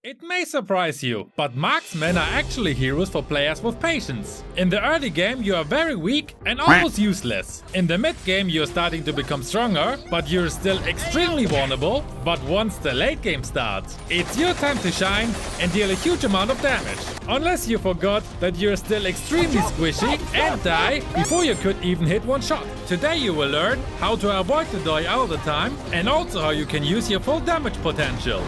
It may surprise you, but marksmen are actually heroes for players with patience. In the early game you are very weak and almost useless. In the mid game you are starting to become stronger, but you're still extremely vulnerable. But once the late game starts, it's your time to shine and deal a huge amount of damage. Unless you forgot that you're still extremely squishy and die before you could even hit one shot. Today you will learn how to avoid to die all the time and also how you can use your full damage potential.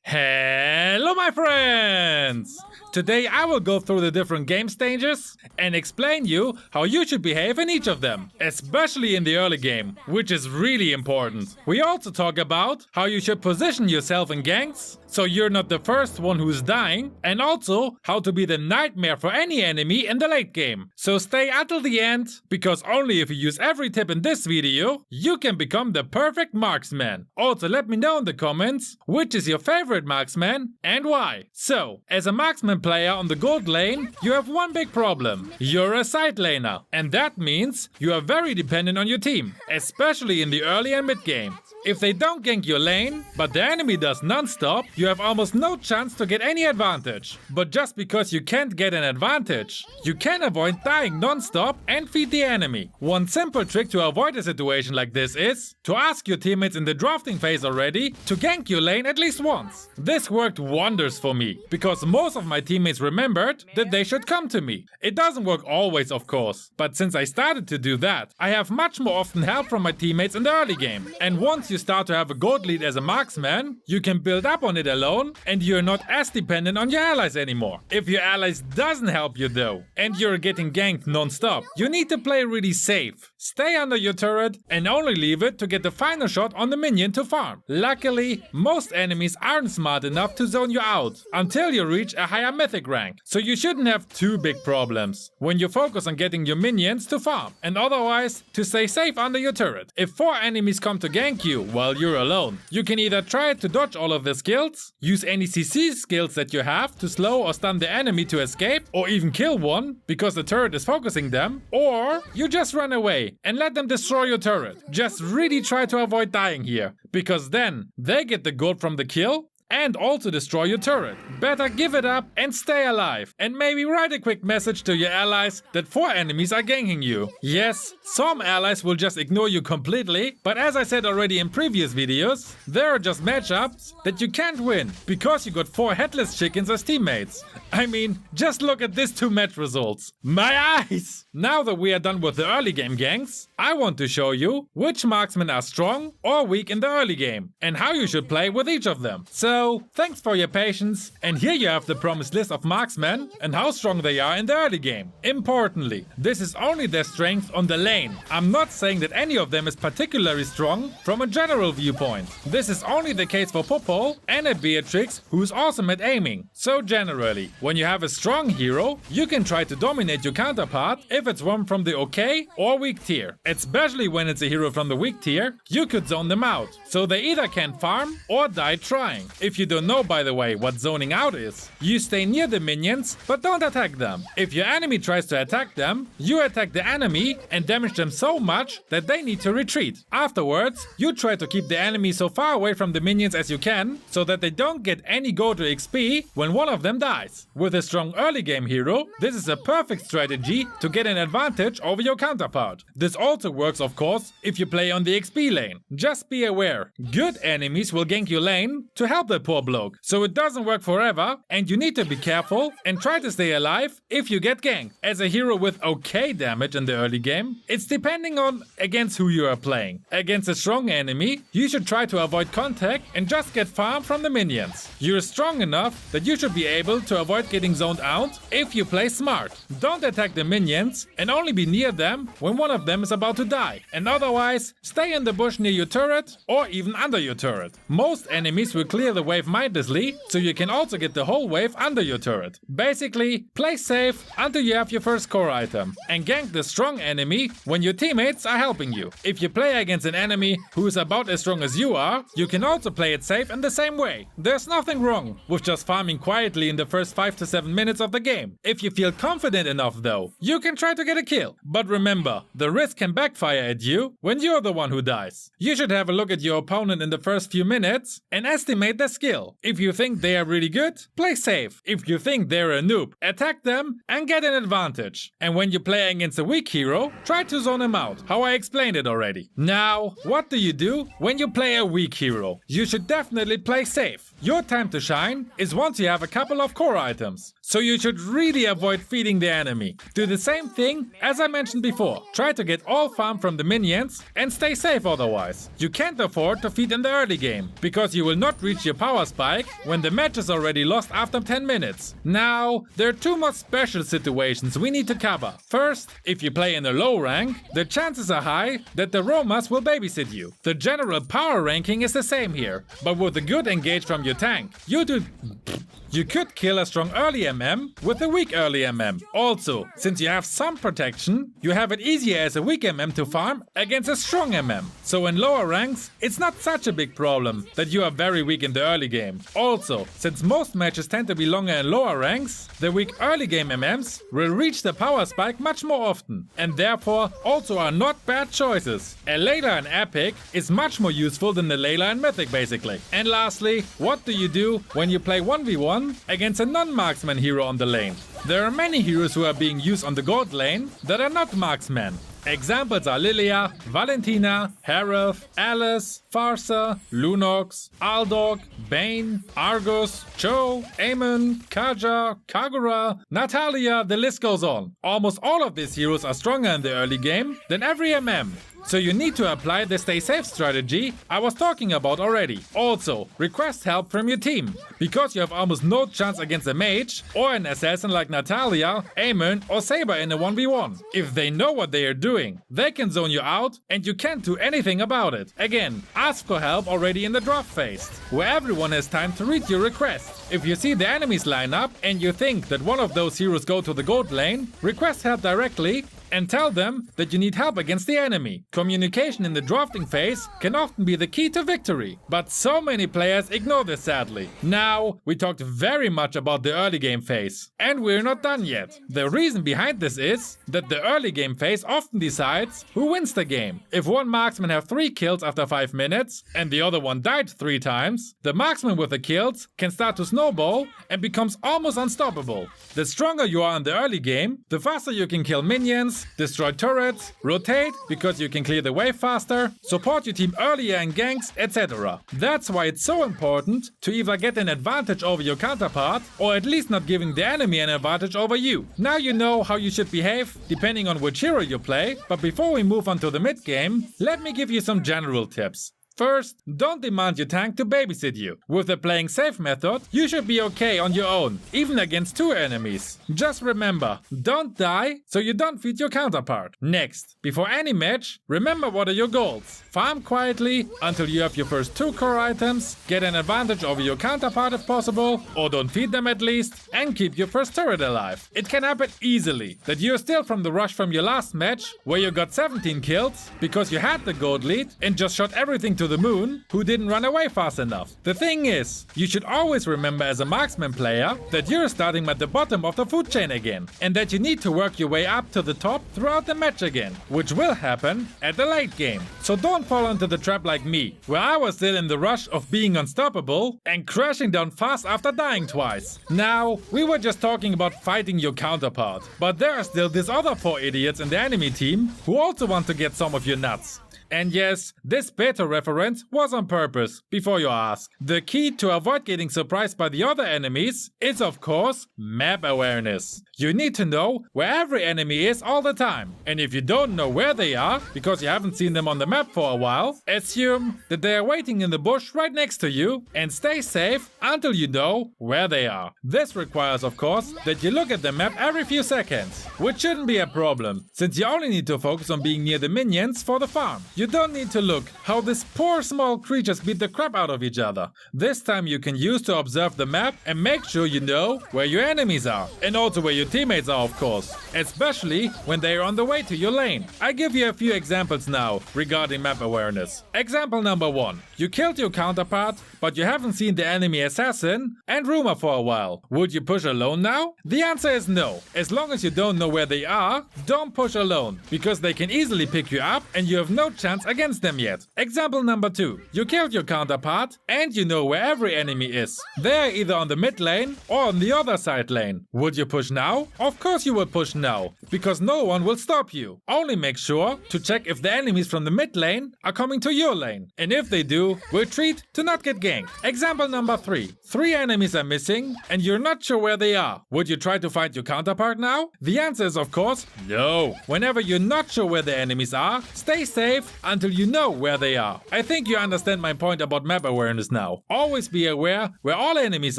Hello my friends! Today I will go through the different game stages and explain you how you should behave in each of them, especially in the early game, which is really important. We also talk about how you should position yourself in ganks so you're not the first one who's dying, and also how to be the nightmare for any enemy in the late game. So stay until the end, because only if you use every tip in this video, you can become the perfect marksman. Also let me know in the comments which is your favorite marksman and why. So, as a marksman player on the gold lane, you have one big problem. You're a side laner, and that means you are very dependent on your team, especially in the early and mid game. If they don't gank your lane, but the enemy does non-stop, you have almost no chance to get any advantage. But just because you can't get an advantage, you can avoid dying non-stop and feed the enemy. One simple trick to avoid a situation like this is to ask your teammates in the drafting phase already to gank your lane at least once. This worked wonders for me, because most of my teammates remembered that they should come to me. It doesn't work always, of course, but since I started to do that, I have much more often help from my teammates in the early game. And once you start to have a gold lead as a marksman, you can build up on it alone and you're not as dependent on your allies anymore. If your allies doesn't help you though, and you're getting ganked non-stop, you need to play really safe. Stay under your turret and only leave it to get the final shot on the minion to farm. Luckily, most enemies aren't smart enough to zone you out until you reach a higher mythic rank, so you shouldn't have too big problems when you focus on getting your minions to farm and otherwise to stay safe under your turret. If 4 enemies come to gank you while you're alone, you can either try to dodge all of their skills, use any CC skills that you have to slow or stun the enemy to escape, or even kill one because the turret is focusing them, or you just run away and let them destroy your turret. Just really try to avoid dying here, because then they get the gold from the kill and also destroy your turret. Better give it up and stay alive. And maybe write a quick message to your allies that 4 enemies are ganking you. Yes, some allies will just ignore you completely, but as I said already in previous videos, there are just matchups that you can't win because you got 4 headless chickens as teammates. I mean, just look at these 2 match results. My eyes! Now that we are done with the early game ganks, I want to show you which marksmen are strong or weak in the early game and how you should play with each of them. So, thanks for your patience, and here you have the promised list of marksmen and how strong they are in the early game. Importantly, this is only their strength on the lane. I'm not saying that any of them is particularly strong from a general viewpoint. This is only the case for Popo and a Beatrix who's awesome at aiming. So generally, when you have a strong hero, you can try to dominate your counterpart if it's one from the okay or weak tier. Especially when it's a hero from the weak tier, you could zone them out, so they either can't farm or die trying. If you don't know, by the way, what zoning out is, you stay near the minions but don't attack them. If your enemy tries to attack them, you attack the enemy and damage them so much that they need to retreat. Afterwards, you try to keep the enemy so far away from the minions as you can, so that they don't get any go to XP when one of them dies. With a strong early game hero, this is a perfect strategy to get an advantage over your counterpart. This also works, of course, if you play on the XP lane. Just be aware, good enemies will gank your lane to help that poor bloke, so it doesn't work forever and you need to be careful and try to stay alive if you get ganked. As a hero with okay damage in the early game, it's depending on against who you are playing. Against a strong enemy, you should try to avoid contact and just get farm from the minions. You're strong enough that you should be able to avoid getting zoned out if you play smart. Don't attack the minions and only be near them when one of them is about to die. And otherwise, stay in the bush near your turret or even under your turret. Most enemies will clear the wave mindlessly, so you can also get the whole wave under your turret. Basically, play safe until you have your first core item and gank the strong enemy when your teammates are helping you. If you play against an enemy who is about as strong as you are, you can also play it safe in the same way. There's nothing wrong with just farming quietly in the first 5 to 7 minutes of the game. If you feel confident enough though, you can try to get a kill. But remember, the risk can can backfire at you when you're the one who dies. You should have a look at your opponent in the first few minutes and estimate their skill. If you think they are really good, play safe. If you think they're a noob, attack them and get an advantage. And when you're playing against a weak hero, try to zone him out, how I explained it already. Now, what do you do when you play a weak hero? You should definitely play safe. Your time to shine is once you have a couple of core items. So you should really avoid feeding the enemy. Do the same thing as I mentioned before. Try to get all farm from the minions and stay safe otherwise. You can't afford to feed in the early game, because you will not reach your power spike when the match is already lost after 10 minutes. Now, there are two more special situations we need to cover. First, if you play in a low rank, the chances are high that the roamers will babysit you. The general power ranking is the same here, but with a good engage from your tank, you could kill a strong early MM with a weak early MM. Also, since you have some protection, you have it easier as a weak MM to farm against a strong MM. So in lower ranks, it's not such a big problem that you are very weak in the early game. Also, since most matches tend to be longer in lower ranks, the weak early game MMs will reach the power spike much more often, and therefore also are not bad choices. A Layla in Epic is much more useful than the Layla in Mythic basically. And lastly, what do you do when you play 1v1 against a non-marksman hero on the lane? There are many heroes who are being used on the gold lane that are not marksmen. Examples are Lilia, Valentina, Harith, Alice, Farsa, Lunox, Aldog, Bane, Argus, Cho, Aemon, Kaja, Kagura, Natalia, the list goes on. Almost all of these heroes are stronger in the early game than every MM. So you need to apply the stay safe strategy I was talking about already. Also, request help from your team, because you have almost no chance against a mage or an assassin like Natalia, Aemon or Saber in a 1v1. If they know what they are doing, they can zone you out and you can't do anything about it. Again, ask for help already in the draft phase, where everyone has time to read your request. If you see the enemies line up and you think that one of those heroes go to the gold lane, request help directly and tell them that you need help against the enemy. Communication in the drafting phase can often be the key to victory, but so many players ignore this sadly. Now, we talked very much about the early game phase, and we're not done yet. The reason behind this is that the early game phase often decides who wins the game. If one marksman have 3 kills after 5 minutes and the other one died 3 times, the marksman with the kills can start to snowball and becomes almost unstoppable. The stronger you are in the early game, the faster you can kill minions, destroy turrets, rotate because you can clear the way faster, support your team earlier in ganks, etc. That's why it's so important to either get an advantage over your counterpart or at least not giving the enemy an advantage over you. Now you know how you should behave depending on which hero you play, but before we move on to the mid game, let me give you some general tips. First, don't demand your tank to babysit you. With the playing safe method, you should be okay on your own, even against 2 enemies. Just remember, don't die so you don't feed your counterpart. Next, before any match, remember what are your goals. Farm quietly until you have your first 2 core items, get an advantage over your counterpart if possible, or don't feed them at least, and keep your first turret alive. It can happen easily that you're still from the rush from your last match, where you got 17 kills, because you had the gold lead and just shot everything to the moon, who didn't run away fast enough. The thing is, you should always remember as a marksman player that you're starting at the bottom of the food chain again, and that you need to work your way up to the top throughout the match again, which will happen at the late game. So don't fall into the trap like me, where I was still in the rush of being unstoppable and crashing down fast after dying twice. Now, we were just talking about fighting your counterpart, but there are still these other 4 idiots in the enemy team who also want to get some of your nuts. And yes, this beta reference was on purpose, before you ask. The key to avoid getting surprised by the other enemies is of course map awareness. You need to know where every enemy is all the time. And if you don't know where they are, because you haven't seen them on the map for a while, assume that they are waiting in the bush right next to you and stay safe until you know where they are. This requires of course that you look at the map every few seconds, which shouldn't be a problem, since you only need to focus on being near the minions for the farm. you don't need to look how these poor small creatures beat the crap out of each other. This time you can use to observe the map and make sure you know where your enemies are. And also where your teammates are, of course. Especially when they are on the way to your lane. I give you a few examples now regarding map awareness. Example number 1. You killed your counterpart, but you haven't seen the enemy assassin and rumor for a while. Would you push alone now? The answer is no. As long as you don't know where they are, don't push alone, because they can easily pick you up and you have no chance against them yet. Example number 2. You killed your counterpart and you know where every enemy is. They are either on the mid lane or on the other side lane. Would you push now? Of course you would push now, because no one will stop you. Only make sure to check if the enemies from the mid lane are coming to your lane. And if they do, retreat to not get ganked. Example number 3. 3 enemies are missing and you're not sure where they are. Would you try to find your counterpart now? The answer is of course no. Whenever you're not sure where the enemies are, stay safe until you know where they are. I think you understand my point about map awareness now. Always be aware where all enemies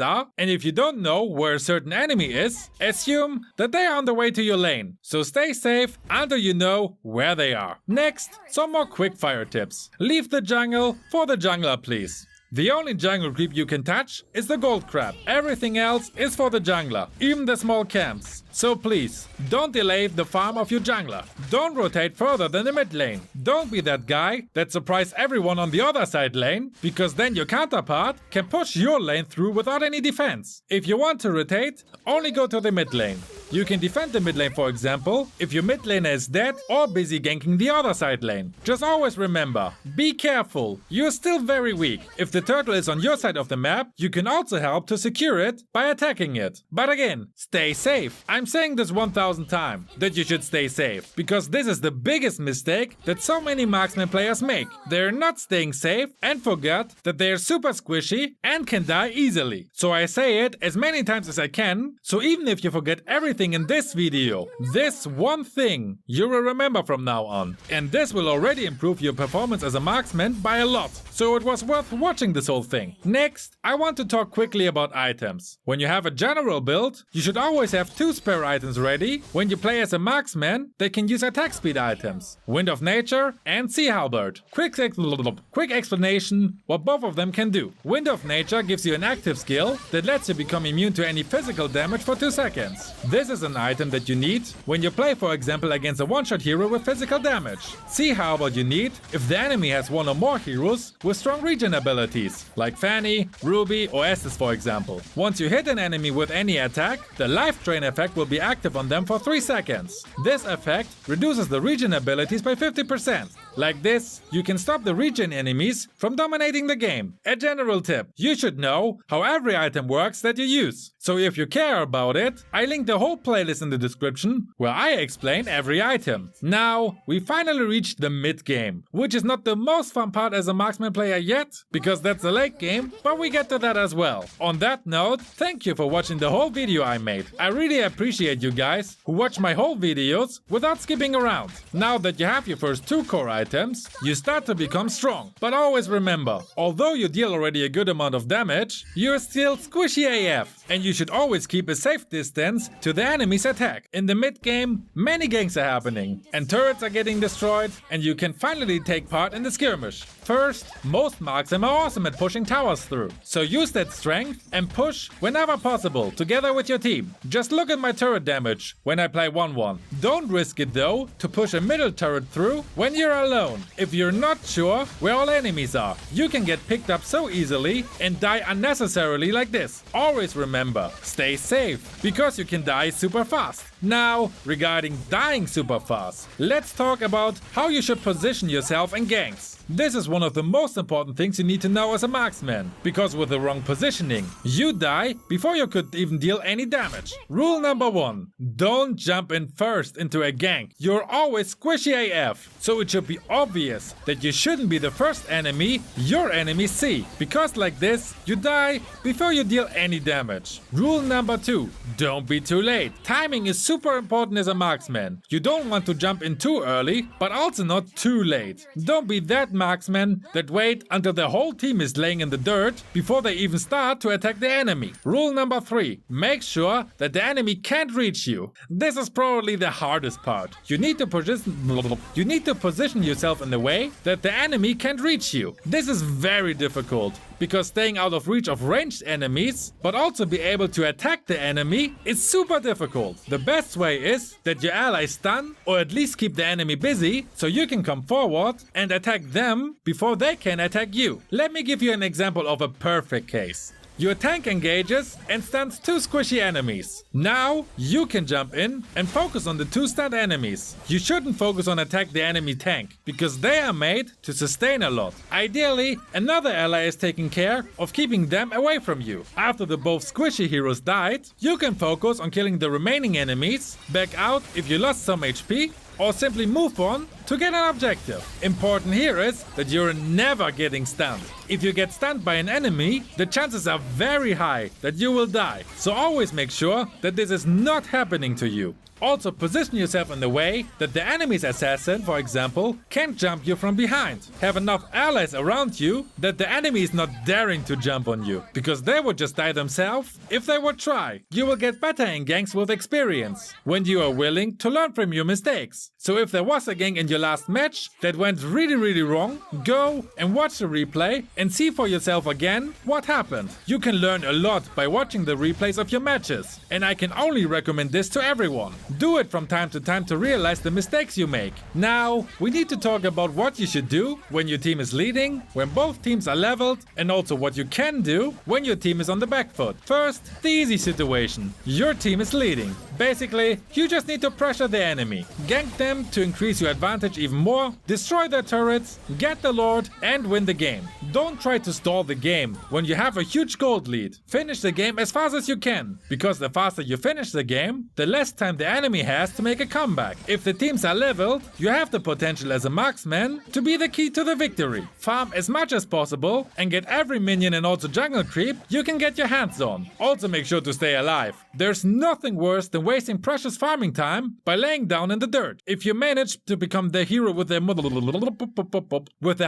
are, and if you don't know where a certain enemy is, assume that they are on the way to your lane. So stay safe until you know where they are. Next, some more quick fire tips. Leave the jungle for the jungler, please. The only jungle creep you can touch is the gold crab. Everything else is for the jungler, even the small camps. So please, don't delay the farm of your jungler. Don't rotate further than the mid lane. Don't be that guy that surprises everyone on the other side lane, because then your counterpart can push your lane through without any defense. If you want to rotate, only go to the mid lane. You can defend the mid lane, for example, if your mid laner is dead or busy ganking the other side lane. Just always remember, be careful, you're still very weak. If the turtle is on your side of the map, you can also help to secure it by attacking it. But again, stay safe. I'm saying this 1000 times, that you should stay safe, because this is the biggest mistake that so many marksman players make. They're not staying safe and forget that they're super squishy and can die easily. So I say it as many times as I can, so even if you forget everything in this video, this one thing you will remember from now on. And this will already improve your performance as a marksman by a lot. So it was worth watching this whole thing. Next, I want to talk quickly about items. When you have a general build, you should always have 2 spare items ready. When you play as a marksman, they can use attack speed items. Wind of Nature and Sea Halberd. Quick explanation what both of them can do. Wind of Nature gives you an active skill that lets you become immune to any physical damage for 2 seconds. This is an item that you need when you play, for example, against a one-shot hero with physical damage. Sea Halberd you need if the enemy has 1 or more heroes with strong regen abilities, like Fanny, Ruby or Estes, for example. Once you hit an enemy with any attack, the life drain effect will be active on them for 3 seconds. This effect reduces the regen abilities by 50%. Like this, you can stop the regen enemies from dominating the game. A general tip, you should know how every item works that you use. So if you care about it, I link the whole playlist in the description where I explain every item. Now, we finally reached the mid game, which is not the most fun part as a marksman player yet, because that's the late game, but we get to that as well. On that note, thank you for watching the whole video I made. I really appreciate you guys who watch my whole videos without skipping around. Now that you have your first 2 core items, you start to become strong. But always remember, although you deal already a good amount of damage, you're still squishy AF, and you should always keep a safe distance to the enemy's attack. In the mid game, many ganks are happening, and turrets are getting destroyed, and you can finally take part in the skirmish. First, most marksmen are awesome at pushing towers through, so use that strength and push whenever possible together with your team. Just look at my turret damage when I play 1-1. Don't risk it though to push a middle turret through when you're alone. If you're not sure where all enemies are, you can get picked up so easily and die unnecessarily like this. Always remember, stay safe, because you can die super fast. Now, regarding dying super fast, let's talk about how you should position yourself in ganks. This is one of the most important things you need to know as a marksman, because with the wrong positioning, you die before you could even deal any damage. Rule number 1, don't jump in first into a gank. You're always squishy AF, so it should be obvious that you shouldn't be the first enemy your enemies see, because like this, you die before you deal any damage. Rule number 2, don't be too late. Timing is super important as a marksman. You don't want to jump in too early, but also not too late. Don't be that marksmen that wait until their whole team is laying in the dirt before they even start to attack the enemy. Rule number 3. Make sure that the enemy can't reach you. This is probably the hardest part. You need to position yourself in a way that the enemy can't reach you. This is very difficult, because staying out of reach of ranged enemies, but also be able to attack the enemy, is super difficult. The best way is that your allies stun or at least keep the enemy busy so you can come forward and attack them before they can attack you. Let me give you an example of a perfect case. Your tank engages and stuns 2 squishy enemies. Now you can jump in and focus on the 2 stunned enemies. You shouldn't focus on attack the enemy tank, because they are made to sustain a lot. Ideally, another ally is taking care of keeping them away from you. After the both squishy heroes died, you can focus on killing the remaining enemies, back out if you lost some HP, or simply move on to get an objective. Important here is that you're never getting stunned. If you get stunned by an enemy, the chances are very high that you will die. So always make sure that this is not happening to you. Also position yourself in a way that the enemy's assassin, for example, can't jump you from behind. Have enough allies around you that the enemy is not daring to jump on you, because they would just die themselves if they would try. You will get better in ganks with experience, when you are willing to learn from your mistakes. So if there was a gank in your last match that went really wrong, go and watch the replay and see for yourself again what happened. You can learn a lot by watching the replays of your matches, and I can only recommend this to everyone. Do it from time to time to realize the mistakes you make. Now, we need to talk about what you should do when your team is leading, when both teams are leveled, and also what you can do when your team is on the back foot. First, the easy situation. Your team is leading. Basically, you just need to pressure the enemy. Gank them to increase your advantage even more, destroy their turrets, get the Lord, and win the game. Don't try to stall the game when you have a huge gold lead. Finish the game as fast as you can, because the faster you finish the game, the less time the enemy has to make a comeback. If the teams are leveled, you have the potential as a marksman to be the key to the victory. Farm as much as possible and get every minion and also jungle creep you can get your hands on. Also make sure to stay alive. There's nothing worse than wasting precious farming time by laying down in the dirt. If you manage to become the hero with the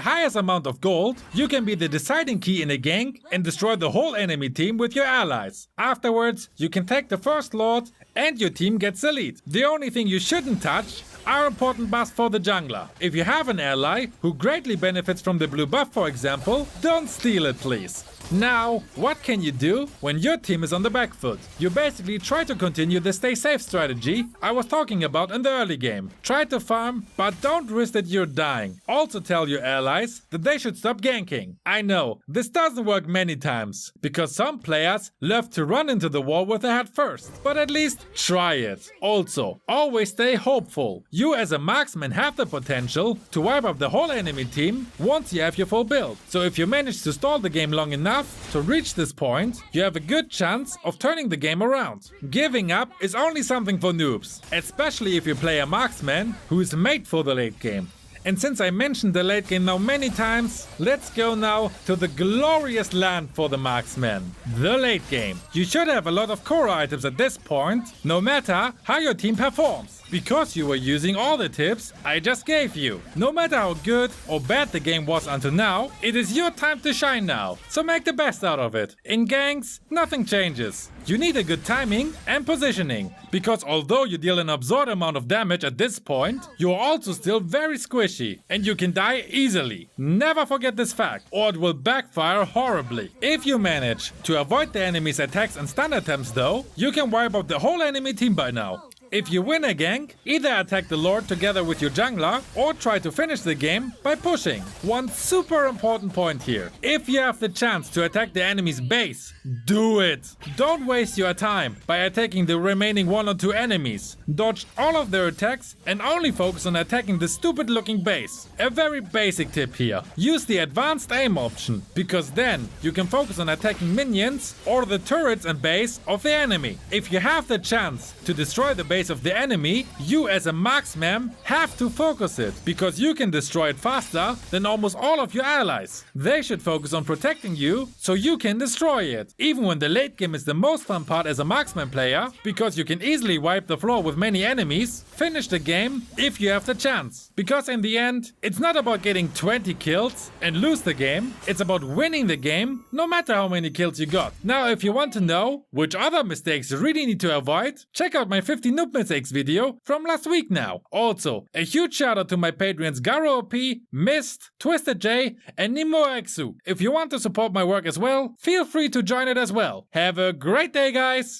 highest amount of gold, you can be the deciding key in a gank and destroy the whole enemy team with your allies. Afterwards, you can take the first Lord and your team gets the lead. The only thing you shouldn't touch are important buffs for the jungler. If you have an ally who greatly benefits from the blue buff, for example, don't steal it, please. Now, what can you do when your team is on the back foot? You basically try to continue the stay safe strategy I was talking about in the early game. Try to farm, but don't risk that you're dying. Also tell your allies that they should stop ganking. I know, this doesn't work many times, because some players love to run into the wall with their head first. But at least try it. Also, always stay hopeful. You as a marksman have the potential to wipe up the whole enemy team once you have your full build. So if you manage to stall the game long enough to reach this point, you have a good chance of turning the game around. Giving up is only something for noobs, especially if you play a marksman who is made for the late game. And since I mentioned the late game now many times, let's go now to the glorious land for the marksman, the late game. You should have a lot of core items at this point, no matter how your team performs, because you were using all the tips I just gave you. No matter how good or bad the game was until now, it is your time to shine now, so make the best out of it. In ganks, nothing changes. You need a good timing and positioning, because although you deal an absurd amount of damage at this point, you are also still very squishy and you can die easily. Never forget this fact, or it will backfire horribly. If you manage to avoid the enemy's attacks and stun attempts though, you can wipe out the whole enemy team by now. If you win a gank, either attack the Lord together with your jungler or try to finish the game by pushing. One super important point here. If you have the chance to attack the enemy's base, do it! Don't waste your time by attacking the remaining 1 or 2 enemies. Dodge all of their attacks and only focus on attacking the stupid looking base. A very basic tip here. Use the advanced aim option, because then you can focus on attacking minions or the turrets and base of the enemy. If you have the chance to destroy the base base of the enemy, you as a marksman have to focus it, because you can destroy it faster than almost all of your allies. They should focus on protecting you so you can destroy it. Even when the late game is the most fun part as a marksman player, because you can easily wipe the floor with many enemies, finish the game if you have the chance. Because in the end, it's not about getting 20 kills and lose the game, it's about winning the game no matter how many kills you got. Now if you want to know which other mistakes you really need to avoid, check out my 50 noob mistakes video from last week now. Also, a huge shout out to my patrons Garo OP, Mist, Twisted J and Nemo Exu. If you want to support my work as well, feel free to join it as well. Have a great day guys!